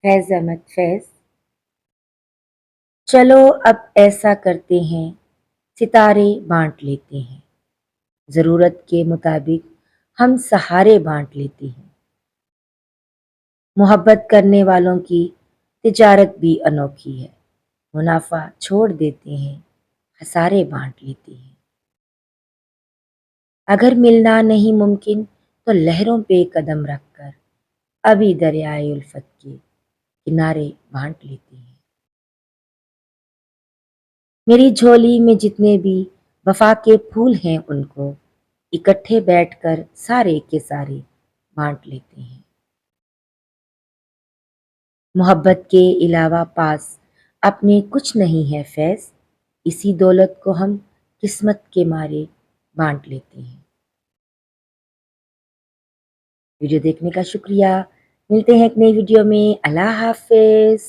फैज़ अहमद फैज़। चलो अब ऐसा करते हैं, सितारे बाँट लेते हैं, ज़रूरत के मुताबिक हम सहारे बाँट लेते हैं। मोहब्बत करने वालों की तिजारत भी अनोखी है, मुनाफ़ा छोड़ देते हैं, खसारे बाँट लेते हैं। अगर मिलना नहीं मुमकिन तो लहरों पे कदम रखकर अभी दरियाए उल्फत के किनारे बाँट लेते हैं। मेरी झोली में जितने भी वफ़ा के फूल हैं उनको इकट्ठे बैठकर सारे के सारे बाँट लेते हैं। मोहब्बत के अलावा पास अपने कुछ नहीं है फैज़, इसी दौलत को हम किस्मत के मारे बाँट लेते हैं। वीडियो देखने का शुक्रिया। मिलते हैं एक नई वीडियो में। अल्लाह हाफ़िज़।